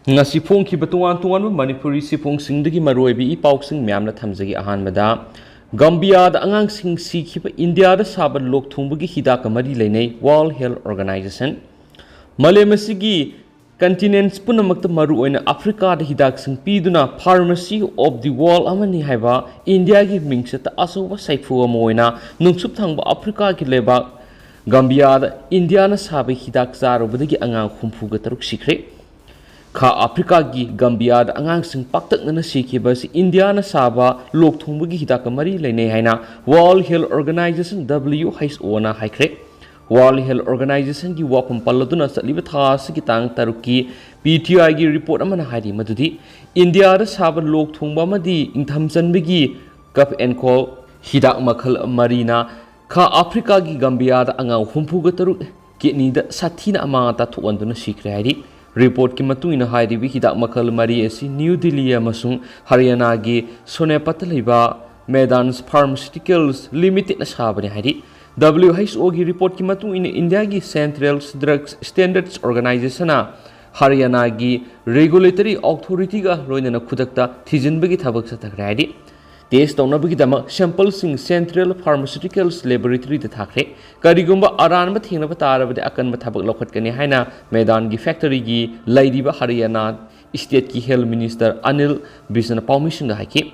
ngasi phongkhiba tungan tungan Manipuri siphongsingdagi maroibi ipausing myamna thamjagi ahanbada Gambia da angangsing sikhiba India da saba lokthungbagi hidaka mari leinai World Health Organization Malemasigi continents punamakta maru oina Africa da hidak sing piduna pharmacy of the world amani haiba India gi mingsata asoba saifu amoina nungsup thangba Africa gi leba Gambia da India na saba hidak zaro badagi angang khumfuga taruk sikre Kha Africa gi Gambia da angang sing paktak na sikhiba si India na saba lokthungbagi hidaka mari leinai haina World Health Organization WHO na haikre World Health Organization ki wapam palladuna satliba thas ki tang taruki PTI gi report amana hari madudi India da saba lok thungba madi ingtham chanbegi cup and call hidak makhal marina kha Africa gi Gambia da anga humpu ga taruk kidney da sathina ama ta thuanduna sikre hari report ki matuina hari bi hidak makhal mari asi New Delhi amasung Haryana gi Sonepat leiba Medans Pharmaceuticals Limited na sabani hari WHO की report की मतु in India की central drugs standards organisation Haryana की regulatory authority का लोइनना खुदकता थिजिनबगी थबक सतखरायदि test तौनबगी दम sample सिंग central pharmaceuticals laboratory द थाखरे करिगुंबा अरानब थेंगनब तारबदि अकनब थबक लौखटकनि हाइना मैदान की फैक्टरी की लैरिबा हरियाणा स्टेट की हेल्थ मिनिस्टर अनिल बिजन पाउमिसिंग हाइकी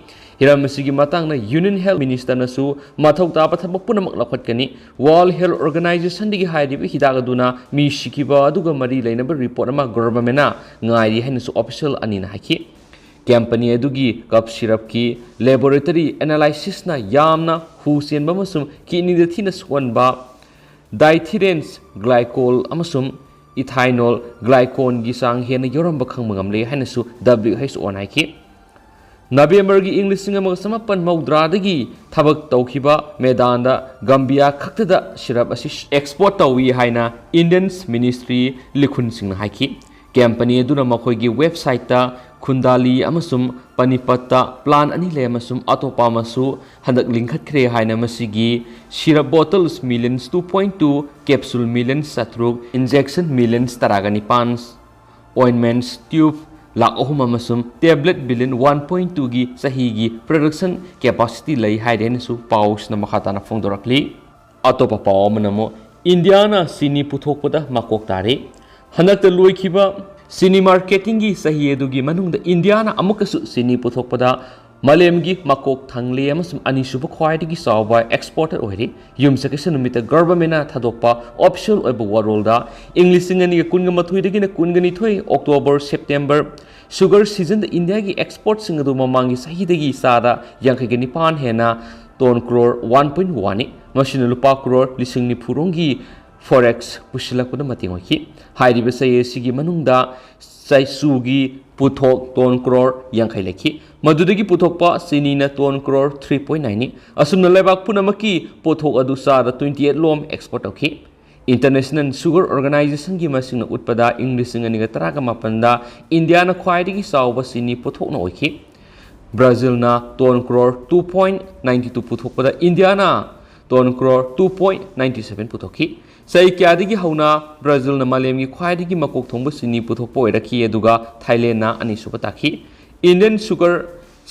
हिरामसिगी मातांगना यूनियन हेल्थ मिनिस्टर नसु माथौ ताबा थबक पुनमक लखटकनि वर्ल्ड हेल्थ ऑर्गेनाइजेशन दिगी हाइदिबि हिदागदुना मी सिकिबा अदुगा मरि लैनब रिपोर्ट अमा गवर्नमेंटना ngai hainasu official anina haki company adugi cup syrup ki laboratory analysis na yamna hu senba masum kini da thina swanba dithyrens glycol amasum ethanol glycol gi sang hena yoramba khangmangam le hainasu WHO na haki November gi English singa samapan maudradagi thabak tawkhiba medanda Gambia khaktada syrup asi export tawi haina Indian Ministry likhun singna haiki company aduna makhoigi website ta khundali amasum panipatta plan ani le amasum atopa masu handak linkhat khre haina masigi syrup bottles millions 2.2 capsule millions satruk injection millions taragani pans ointments tube lakh ahum amasum tablet billion 1.2 gi sahi gi production capacity lai haiden su paus na makhata na phongdorakli atopa paw manamo India na sini puthokpada makok tare hanakta loikhiba sini marketing gi sahi edugi manungda India na amukasu sini puthokpada Malemgi makok thangle amasum anisuba khwaidigi sawba exporter oiri yumsakisa numita government na thadokpa official oiba warolda English ngani kunga mathuidagi na kungani thoi October September sugar season da India gi export singadu mamangi sahidagi sada yankagani pan hena ton crore 1.1 machine lupa crore lisingni phurongi forex pusilakuna matingoki hairiba saye sigi manungda saisugi puthok ton crore yankai lekhi madudagi puthokpa sini na ton crore 3.9 asumna lebak punamaki puthok adu sada 28 lom export okhi International Sugar Organization gi masingna utpada English ngani ga taraga mapanda India na khwaidigi sawba sini puthok na okhi Brazil na ton crore 2.92 puthokpada India na ton crore 2.97 puthokhi sai kyadigi hauna Brazil na malemgi khwaidigi makok thongba sini puthokpa oirakhi eduga Thailand na ani suba takhi Indian sugar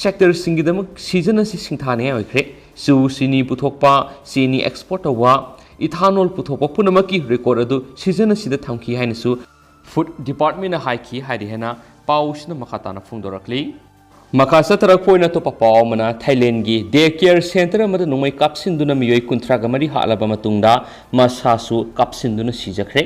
sector singidamak season asi singthane oikre su sini puthokpa sini export awa ethanol puthokpa punamaki record adu season asida thamki hainasu food department na haiki hairi hena paus na makhata na phungdorakli makasa tarak poina to papaw mana Thailand gi day care center amada nongmei kapsinduna miyoi kunthra gamari halaba matungda masasu kapsinduna sijakre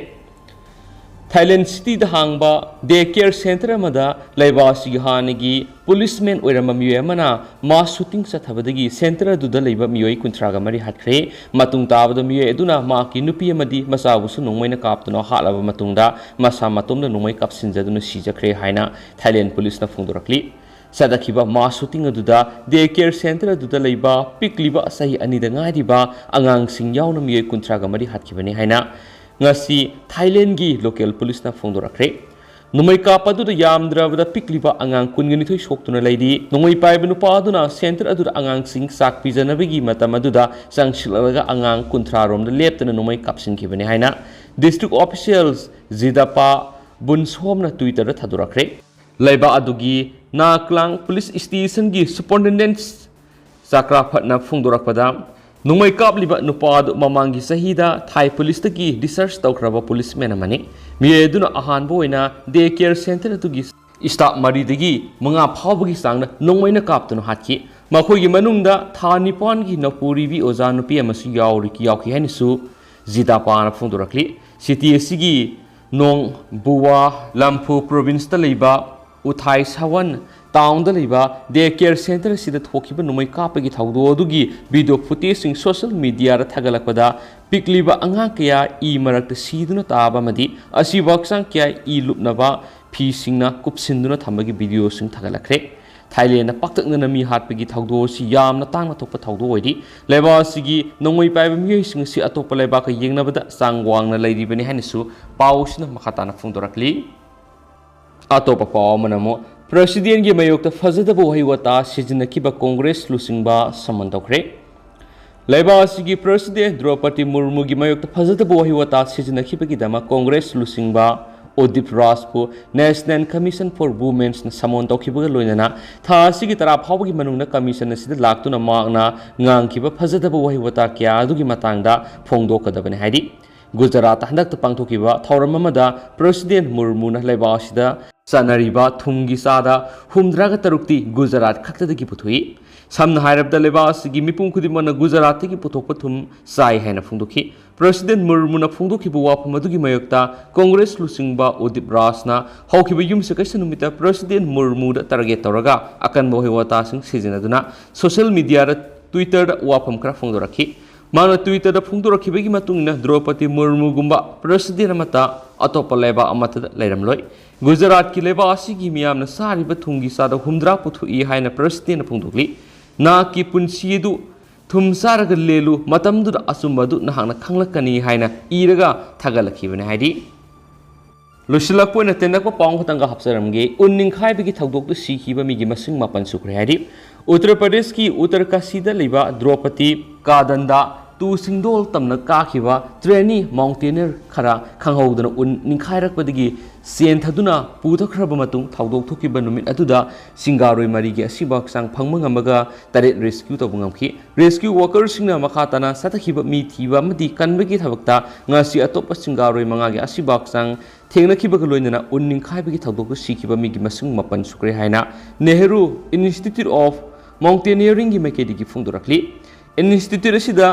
Thailand city da hangba day care center amada laibasi hanagi policeman oirama miyoi amana mass shooting sathabadagi center adu da leiba miyoi kunthra gamari hatkre matung tabada miyoi aduna ma ki nupi amadi masabusu nongmei na kaptuna halaba matungda masa matomda nongmei kapsinjaduna sijakre haina Thailand police na phungdorakli Sadakhiba mass shooting aduda day care center aduda leiba Pikliba sahi anida ngariba angang sing yauna miyoi kunthra gamari hatkibani haina ngasi Thailand gi local police na phongdorakre numai kapadu da yamdrabada Pikliba angang kungani thoi soktuna leidi numai paibanu paduna center adu angang sing sak pijanabagi matam aduda sangsilaga angang kunthra rom da leptana numai kapsin khibani haina district officials zidapa bunsom na Twitter da thadurakre ꯂꯩꯕꯥꯛ ꯑꯗꯨꯒꯤ ꯅꯥꯀ꯭ꯂꯥꯡ police ꯁ꯭ꯇꯦꯁꯟꯒꯤ superintendent ꯆꯥꯀ꯭ꯔꯥꯐꯠꯅ ꯐꯣꯡꯗꯣꯔꯛꯄꯗ ꯅꯣꯡꯃꯩ ꯀꯥꯞꯂꯤꯕ ꯅꯨꯄꯥ ꯑꯗꯨ ꯃꯃꯥꯡꯒꯤ ꯆꯍꯤꯗ ꯊꯥꯏ ꯄꯨꯂꯤꯁꯇꯒꯤ discharge ꯇꯧꯈ꯭ꯔꯕ ꯄꯨꯂꯤꯁꯃꯦꯟ ꯑꯃꯅꯤ꯫ ꯃꯤꯑꯣꯏ ꯑꯗꯨꯅ ꯑꯍꯥꯟꯕ ꯑꯣꯏꯅ ꯗꯦ ꯀꯦꯌꯔ ꯁꯦꯟꯇꯔ ꯑꯗꯨꯒꯤ ꯁ꯭ꯇꯥꯐ 4ꯗꯒꯤ 5 ꯐꯥꯎꯕꯒꯤ ꯆꯥꯡꯗ ꯅꯣꯡꯃꯩꯅ ꯀꯥꯞꯇꯨꯅ ꯍꯥꯠꯈꯤ꯫ ꯃꯈꯣꯏꯒꯤ ꯃꯅꯨꯡꯗ ꯊꯥ 9ꯒꯤ ꯅꯄꯨꯔꯤꯕꯤ ꯑꯣꯖꯥ ꯅꯨꯄꯤ ꯑꯃꯁꯨ ꯌꯥꯎꯈꯤ ꯍꯥꯏꯅꯁꯨ ꯖꯤꯗꯥꯄꯥꯅ ꯐꯣꯡꯗꯣꯔꯛꯂꯤ꯫ ꯁꯤꯇꯤ ꯑꯁꯤꯒꯤ ꯅꯣꯡꯕꯨꯋꯥ ꯂꯝꯐꯨ ꯄ꯭ꯔꯣꯚꯤꯟꯁꯇ ꯂꯩꯕ ꯎꯊꯥꯏ ꯁꯥꯋꯟ ꯇꯥꯎꯟꯗ ꯂꯩꯕ ꯗꯦ ꯀꯦꯌꯔ ꯁꯦꯟꯇꯔ ꯑꯁꯤꯗ ꯊꯣꯛꯈꯤꯕ ꯅꯣꯡꯃꯩ ꯀꯥꯞꯄꯒꯤ ꯊꯧꯗꯣꯛ ꯑꯗꯨꯒꯤ ꯚꯤꯗꯤꯑꯣ ꯐꯨꯇꯦꯖꯁꯤꯡ ꯁꯣꯁꯤꯌꯦꯜ ꯃꯤꯗꯤꯌꯥꯗ ꯊꯥꯒꯠꯂꯛꯄꯗ ꯄꯤꯛꯂꯤꯕ ꯑꯉꯥꯡ ꯀꯌꯥ ꯃꯔꯛꯇ ꯁꯤꯗꯨꯅ ꯇꯥꯕ ꯑꯃꯗꯤ ꯑꯁꯤꯕ ꯍꯛꯆꯥꯡ ꯀꯌꯥ ꯂꯨꯞꯅꯕ ꯐꯤꯁꯤꯡꯅ ꯀꯨꯞꯁꯤꯟꯗꯨꯅ ꯊꯝꯕꯒꯤ ꯚꯤꯗꯤꯑꯣꯁꯤꯡ ꯊꯥꯒꯠꯂꯛꯈ꯭ꯔꯦ꯫ ꯊꯥꯏꯂꯦꯟꯗ ꯄꯥꯛꯇꯛꯅꯅ ꯃꯤ ꯍꯥꯠꯄꯒꯤ ꯊꯧꯗꯣꯛ ꯑꯁꯤ ꯌꯥꯝꯅ ꯇꯥꯡꯅ ꯊꯣꯛꯄ ꯊꯧꯗꯣꯛ ꯑꯣꯏꯔꯤ꯫ ꯂꯩꯕꯥꯛ ꯑꯁꯤꯒꯤ ꯅꯣꯡꯃꯩ ꯄꯥꯏꯕ ꯃꯤꯑꯣꯏꯁꯤꯡ ꯑꯁꯤ ꯑꯇꯣꯞꯄ ꯂꯩꯕꯥꯛꯀ ꯌꯦꯡꯅꯕꯗ ꯆꯥꯡ ꯋꯥꯡꯅ ꯂꯩꯔꯤꯕꯅꯤ ꯍꯥꯏꯅꯁꯨ ꯄꯥꯎ ꯑꯁꯤꯅ ꯃꯈꯥ ꯇꯥꯅ ꯐꯣꯡꯗꯣꯔꯛꯂꯤ꯫ ꯑꯇꯣꯞꯄ ꯄꯥꯎ ꯑꯃꯅ ꯑꯃꯨꯛ ꯄ꯭ꯔꯦꯁꯤꯗꯦꯟꯠꯒꯤ ꯃꯥꯌꯣꯛꯇ ꯐꯖꯗꯕ ꯋꯥꯍꯩ ꯋꯥꯇꯥ ꯁꯤꯖꯤꯟꯅꯈꯤꯕ ꯀꯣꯡꯒ꯭ꯔꯦꯁ ꯂꯨꯆꯤꯡꯕ ꯁꯃꯟ ꯇꯧꯈ꯭ꯔꯦ꯫ ꯂꯩꯕꯥꯛ ꯑꯁꯤꯒꯤ ꯄ꯭ꯔꯦꯁꯤꯗꯦꯟꯠ ꯗ꯭ꯔꯧꯄꯗꯤ ꯃꯨꯔꯃꯨꯒꯤ ꯃꯥꯌꯣꯛꯇ ꯐꯖꯗꯕ ꯋꯥꯍꯩ ꯋꯥꯇꯥ ꯁꯤꯖꯤꯟꯅꯈꯤꯕꯒꯤꯗꯃꯛ ꯀꯣꯡꯒ꯭ꯔꯦꯁ ꯂꯨꯆꯤꯡꯕ ꯑꯣꯗꯤꯞ ꯔꯥꯖꯄꯨ ꯅꯦꯁꯅꯦꯜ ꯀꯃꯤꯁꯟ ꯐꯣꯔ ꯋꯨꯃꯦꯟꯁꯅ ꯁꯃꯟ ꯇꯧꯈꯤꯕꯒ ꯂꯣꯏꯅꯅ ꯊꯥ ꯑꯁꯤꯒꯤ 10 ꯐꯥꯎꯕꯒꯤ ꯃꯅꯨꯡꯗ ꯀꯃꯤꯁꯟ ꯑꯁꯤꯗ ꯂꯥꯛꯇꯨꯅ ꯃꯍꯥꯛꯅ ꯉꯥꯡꯈꯤꯕ ꯐꯖꯗꯕ ꯋꯥꯍꯩ ꯋꯥꯇꯥ ꯀꯌꯥ ꯑꯗꯨꯒꯤ ꯃꯇꯥꯡꯗ ꯐꯣꯡꯗꯣꯛꯀꯗꯕꯅꯤ ꯍꯥꯏꯔꯤ꯫ ꯒꯨꯖꯔꯥꯠꯇ ꯍꯟꯗꯛꯇ ꯄꯥꯡꯊꯣꯛꯈꯤꯕ ꯊꯧꯔꯝ ꯑꯃꯗ ꯄ꯭ꯔꯦꯁꯤꯗꯦꯟꯠ ꯃꯨꯔꯃꯨꯅ ꯂꯩꯕꯥꯛ ꯑꯁꯤꯗ ꯆꯠꯅꯔꯤꯕ ꯊꯨꯝꯒꯤ ꯆꯥꯗ 63ꯇꯤ ꯒꯨꯖꯔꯥꯠ ꯈꯛꯇꯗꯒꯤ ꯄꯨꯊꯣꯛꯏ꯫ ꯁꯝꯅ ꯍꯥꯏꯔꯕꯗ ꯂꯩꯕꯥꯛ ꯑꯁꯤꯒꯤ ꯃꯤꯄꯨꯝ ꯈꯨꯗꯤꯡꯃꯛꯅ ꯒꯨꯖꯔꯥꯠꯇꯒꯤ ꯄꯨꯊꯣꯛꯄ ꯊꯨꯝ ꯆꯥꯏ ꯍꯥꯏꯅ ꯐꯣꯡꯗꯣꯛꯈꯤ꯫ ꯄ꯭ꯔꯦꯁꯤꯗꯦꯟꯠ ꯃꯨꯔꯃꯨꯅ ꯐꯣꯡꯗꯣꯛꯈꯤꯕ ꯋꯥꯐꯝ ꯑꯗꯨꯒꯤ ꯃꯥꯌꯣꯛꯇ ꯀꯣꯡꯒ꯭ꯔꯦꯁ ꯂꯨꯆꯤꯡꯕ ꯎꯗꯤꯞ ꯔꯥꯖꯅ ꯍꯧꯈꯤꯕ ꯌꯨꯝꯁꯀꯩꯁ ꯅꯨꯃꯤꯠꯇ ꯄ꯭ꯔꯦꯁꯤꯗꯦꯟꯠ ꯃꯨꯔꯃꯨꯗ ꯇꯥꯔꯒꯦꯠ ꯇꯧꯔꯒ ꯑꯀꯟꯕ ꯋꯥꯍꯩ ꯋꯥꯇꯥꯁꯤꯡ ꯁꯤꯖꯤꯟꯅꯗꯨꯅ ꯁꯣꯁꯤꯌꯦꯜ ꯃꯤꯗꯤꯌꯥꯗ ꯇ꯭ꯋꯤꯇꯔꯗ ꯋꯥꯐꯝ ꯈꯔ ꯐꯣꯡꯗꯣꯔꯛꯈꯤ꯫ ꯃꯥꯅ ꯇ꯭ꯋꯤꯇꯔꯗ ꯐꯣꯡꯗꯣꯔꯛꯈꯤꯕꯒꯤ ꯃꯇꯨꯡꯏꯟꯅ ꯗ꯭ꯔꯧꯄꯗꯤ ꯃꯨꯔꯃꯨꯒꯨꯝꯕ ꯄ꯭ꯔꯦꯁꯤꯗꯦꯟꯠ ꯑꯃꯠꯇ ꯑꯇꯣꯞꯄ ꯂꯩꯕꯥꯛ ꯑꯃꯠꯇꯗ ꯂꯩꯔꯝꯂꯣꯏ꯫ ꯒꯨꯖꯔꯥꯠꯀꯤ ꯂꯩꯕꯥꯛ ꯑꯁꯤꯒꯤ ꯃꯤꯌꯥꯝꯅ ꯆꯥꯔꯤꯕ ꯊꯨꯝꯒꯤ ꯆꯥꯗ 60 ꯄꯨꯊꯣꯛꯏ ꯍꯥꯏꯅ ꯄ꯭ꯔꯦꯁꯤꯗꯦꯟꯠꯅ ꯐꯣꯡꯗꯣꯛꯂꯤ꯫ ꯅꯍꯥꯛꯀꯤ ꯄꯨꯟꯁꯤ ꯑꯗꯨ ꯊꯨꯝ ꯆꯥꯔꯒ ꯂꯦꯜꯂꯨ, ꯃꯇꯝꯗꯨꯗ ꯑꯆꯨꯝꯕ ꯑꯗꯨ ꯅꯍꯥꯛꯅ ꯈꯪꯂꯛꯀꯅꯤ ꯍꯥꯏꯅ ꯏꯔꯒ ꯊꯥꯒꯠꯂꯛꯈꯤꯕꯅꯤ ꯍꯥꯏꯔꯤ꯫ ꯂꯣꯏꯁꯤꯜꯂꯛꯄ ꯑꯣꯏꯅ ꯇꯦꯟꯇꯛꯄ ꯄꯥꯎ ꯈꯛꯇꯪꯒ ꯍꯥꯞꯆꯔꯝꯒꯦ꯫ ꯎꯟ ꯅꯤꯡꯈꯥꯏꯕꯒꯤ ꯊꯧꯗꯣꯛꯇ ꯁꯤꯈꯤꯕ ꯃꯤꯒꯤ ꯃꯁꯤꯡ 9 ꯁꯨꯈ꯭ꯔꯦ ꯍꯥꯏꯔꯤ꯫ ꯎꯠꯇꯔ ꯄ꯭ꯔꯗꯦꯁꯀꯤ ꯎꯠꯇꯔꯀꯥꯁꯤꯗ ꯂꯩꯕ ꯗ꯭ꯔꯧꯄꯗꯤ ꯀꯥꯗꯟꯗ ꯇꯨꯁꯤꯡꯗꯣꯜ ꯇꯝꯅ ꯀꯥꯈꯤꯕ ꯇ꯭ꯔꯦꯅꯤ ꯃꯥꯎꯟꯇꯦꯅꯤꯌꯔ ꯈꯔ ꯈꯪꯍꯧꯗꯅ ꯎꯟ ꯅꯤꯡꯈꯥꯏꯔꯛꯄꯗꯒꯤ ꯆꯦꯟꯊꯗꯨꯅ ꯄꯨꯊꯈ꯭ꯔꯕ ꯃꯇꯨꯡ ꯊꯧꯗꯣꯛ ꯊꯣꯛꯈꯤꯕ ꯅꯨꯃꯤꯠ ꯑꯗꯨꯗ ꯆꯤꯡꯒꯥꯔꯣꯏ 4ꯒꯤ ꯑꯁꯤꯕ ꯍꯛꯆꯥꯡ ꯐꯪꯕ ꯉꯝꯃꯒ 7 ꯔꯦꯁꯀ꯭ꯌꯨ ꯇꯧꯕ ꯉꯝꯈꯤ꯫ ꯔꯦꯁꯀ꯭ꯌꯨ ꯋꯥꯔꯀꯔꯁꯤꯡꯅ ꯃꯈꯥ ꯇꯥꯅ ꯆꯠꯊꯈꯤꯕ ꯃꯤ ꯊꯤꯕ ꯑꯃꯗꯤ ꯀꯟꯕꯒꯤ ꯊꯕꯛꯇ ꯉꯁꯤ ꯑꯇꯣꯞꯄ ꯆꯤꯡꯒꯥꯔꯣꯏ 5ꯒꯤ ꯑꯁꯤꯕ ꯍꯛꯆꯥꯡ ꯊꯦꯡꯅꯈꯤꯕꯒ ꯂꯣꯏꯅꯅ ꯎꯟ ꯅꯤꯡꯈꯥꯏꯕꯒꯤ ꯊꯧꯗꯣꯛꯇ ꯁꯤꯈꯤꯕ ꯃꯤꯒꯤ ꯃꯁꯤꯡ 9 ꯁꯨꯈ꯭ꯔꯦ ꯍꯥꯏꯅ ꯅꯦꯍꯔꯨ ꯏꯟꯁꯇꯤꯇ꯭ꯌꯨꯠ ꯑꯣꯐ ꯃꯥꯎꯟꯇꯦꯅꯤꯌꯔꯤꯡꯒꯤ ꯃꯥꯏꯀꯩꯗꯒꯤ ꯐꯣꯡꯗꯣꯔꯛꯂꯤ꯫ ꯏꯟꯁꯇꯤꯇ꯭ꯌꯨꯠ ꯑꯁꯤꯗ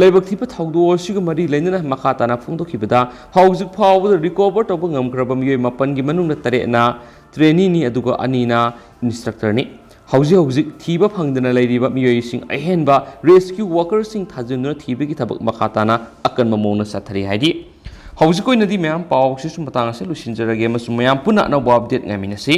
ꯂꯥꯏꯕꯛ ꯊꯤꯕ ꯊꯧꯗꯣꯛ ꯑꯁꯤꯒ ꯃꯔꯤ ꯂꯩꯅꯅ ꯃꯈꯥ ꯇꯥꯅ ꯐꯣꯡꯗꯣꯛꯈꯤꯕꯗ ꯍꯧꯖꯤꯛ ꯐꯥꯎꯕꯗ ꯔꯤꯀꯣꯚꯔ ꯇꯧꯕ ꯉꯝꯈ꯭ꯔꯕ ꯃꯤꯑꯣꯏ 9ꯒꯤ ꯃꯅꯨꯡꯗ 3ꯅ ꯇ꯭ꯔꯦꯅꯤꯅꯤ ꯑꯗꯨꯒ 2ꯅ ꯏꯟꯁꯇ꯭ꯔꯛꯇꯔꯅꯤ꯫ ꯍꯧꯖꯤꯛ ꯊꯤꯕ ꯐꯪꯗꯅ ꯂꯩꯔꯤꯕ ꯃꯤꯑꯣꯏꯁꯤꯡ ꯑꯍꯦꯟꯕ ꯔꯦꯁꯀ꯭ꯌꯨ ꯋꯥꯔꯀꯔꯁꯤꯡ ꯊꯥꯖꯤꯟꯗꯨꯅ ꯊꯤꯕꯒꯤ ꯊꯕꯛ ꯃꯈꯥ ꯇꯥꯅ ꯑꯀꯟꯕ ꯃꯑꯣꯡꯗ ꯆꯠꯊꯔꯤ ꯍꯥꯏꯔꯤ꯫ ꯍꯧꯖꯤꯛ ꯑꯣꯏꯅꯗꯤ ꯃꯌꯥꯝ ꯄꯥꯎ ꯑꯁꯤꯁꯨ ꯃꯇꯥꯡ ꯑꯁꯤ ꯂꯣꯏꯁꯤꯟꯖꯔꯒꯦ ꯑꯃꯁꯨꯡ ꯃꯌꯥꯝ ꯄꯨꯟꯅ ꯑꯅꯧꯕ ꯑꯞꯗꯦꯠ ꯉꯥꯏꯃꯤꯟꯅꯁꯤ꯫